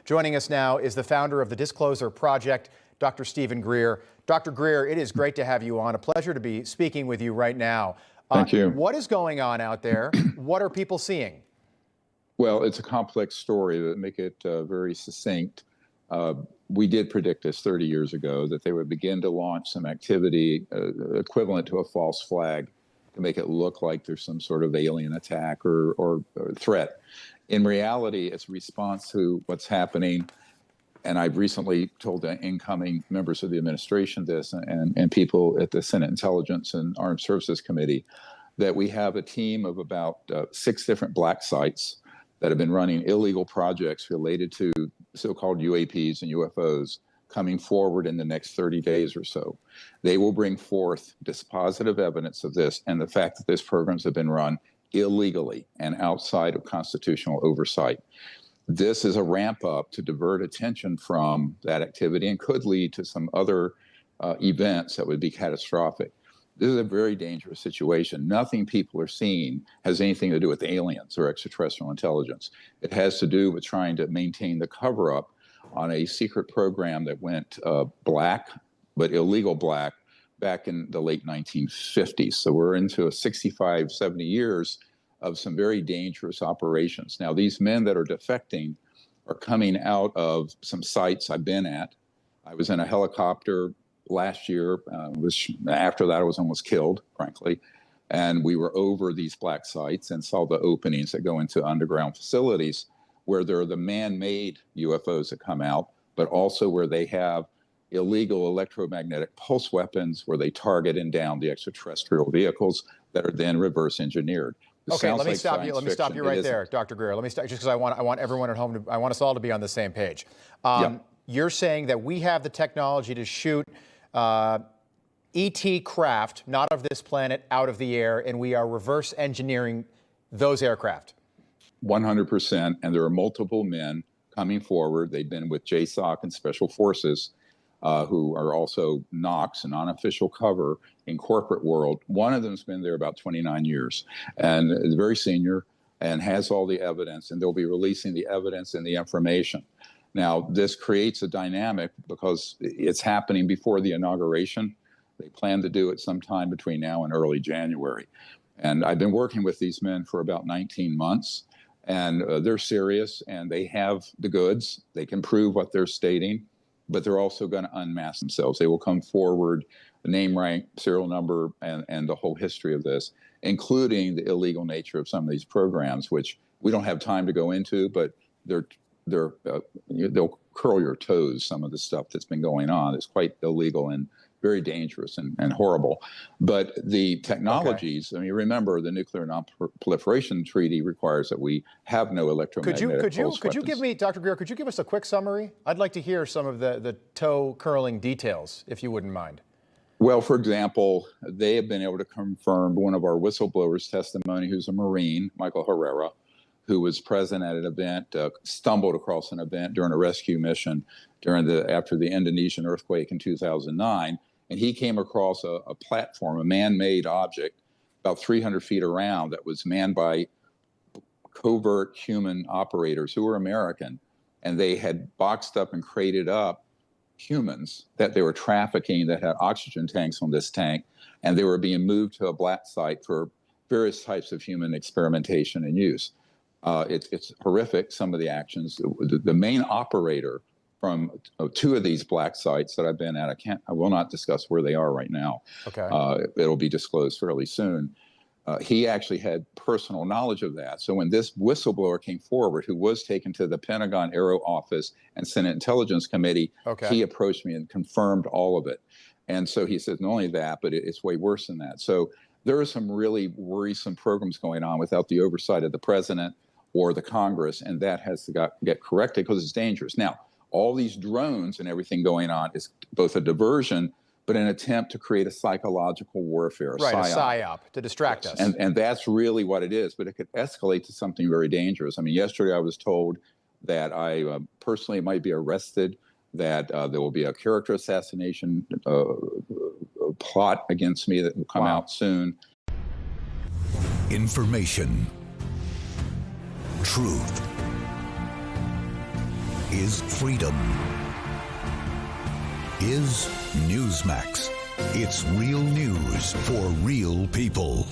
Joining us now is the founder of the Disclosure Project, Dr. Stevn Greer. Dr. Greer, it is great to have you on. A pleasure to be speaking with you right now. Thank you. What is going on out there? What are people seeing? Well, it's a complex story. To make it very succinct, we did predict this 30 years ago, that they would begin to launch some activity equivalent to a false flag to make it look like there's some sort of alien attack or threat. In reality, it's a response to what's happening. And I've recently told the incoming members of the administration this and people at the Senate Intelligence and Armed Services Committee that we have a team of about 6 different black sites that have been running illegal projects related to so-called UAPs and UFOs coming forward in the next 30 days or so. They will bring forth dispositive evidence of this and the fact that these programs have been run illegally and outside of constitutional oversight. This is a ramp up to divert attention from that activity and could lead to some other events that would be catastrophic. This is a very dangerous situation. Nothing people are seeing has anything to do with aliens or extraterrestrial intelligence. It has to do with trying to maintain the cover-up on a secret program that went black, but illegal black, back in the late 1950s. So we're into 65, 70 years of some very dangerous operations. Now, these men that are defecting are coming out of some sites I've been at. I was in a helicopter last year. After that, I was almost killed, frankly. And we were over these black sites and saw the openings that go into underground facilities where there are the man-made UFOs that come out, but also where they have illegal electromagnetic pulse weapons where they target and down the extraterrestrial vehicles that are then reverse engineered. Okay, let me stop you. Let me stop you right there, Dr. Greer. Let me start just because I want everyone at home I want us all to be on the same page. You're saying that we have the technology to shoot ET craft, not of this planet, out of the air, and we are reverse engineering those aircraft. 100%, and there are multiple men coming forward. They've been with JSOC and Special Forces, who are also NOCs, an unofficial cover in corporate world. One of them's been there about 29 years and is very senior and has all the evidence, and they'll be releasing the evidence and the information. Now, this creates a dynamic because it's happening before the inauguration. They plan to do it sometime between now and early January. And I've been working with these men for about 19 months, and they're serious, and they have the goods. They can prove what they're stating, but they're also going to unmask themselves. They will come forward, the name, rank, serial number, and the whole history of this, including the illegal nature of some of these programs, which we don't have time to go into, but they'll curl your toes, some of the stuff that's been going on. It's quite illegal and very dangerous and horrible. But the technologies, I mean, remember the Nuclear Non-Proliferation Treaty requires that we have no electromagnetic pulse weapons. Could you give me, Dr. Greer, could you give us a quick summary? I'd like to hear some of the toe-curling details, if you wouldn't mind. Well, for example, they have been able to confirm one of our whistleblowers' testimony, who's a Marine, Michael Herrera, who was present at an event, stumbled across an event during a rescue mission after the Indonesian earthquake in 2009. And he came across a platform, a man-made object, about 300 feet around that was manned by covert human operators who were American. And they had boxed up and crated up humans that they were trafficking that had oxygen tanks on this tank. And they were being moved to a black site for various types of human experimentation and use. It's horrific, some of the actions. The main operator from 2 of these black sites that I've been at, I will not discuss where they are right now. Okay. It'll be disclosed fairly soon. He actually had personal knowledge of that. So when this whistleblower came forward, who was taken to the Pentagon Aero Office and Senate Intelligence Committee, he approached me and confirmed all of it. And so he said, not only that, but it's way worse than that. So there are some really worrisome programs going on without the oversight of the president or the Congress, and that has to get corrected because it's dangerous. Now, all these drones and everything going on is both a diversion, but an attempt to create a psychological warfare, a psyop to distract us. And that's really what it is, but it could escalate to something very dangerous. I mean, yesterday I was told that I personally might be arrested, that there will be a character assassination plot against me that will come out soon. Information. Truth. is freedom. Is Newsmax. It's real news for real people.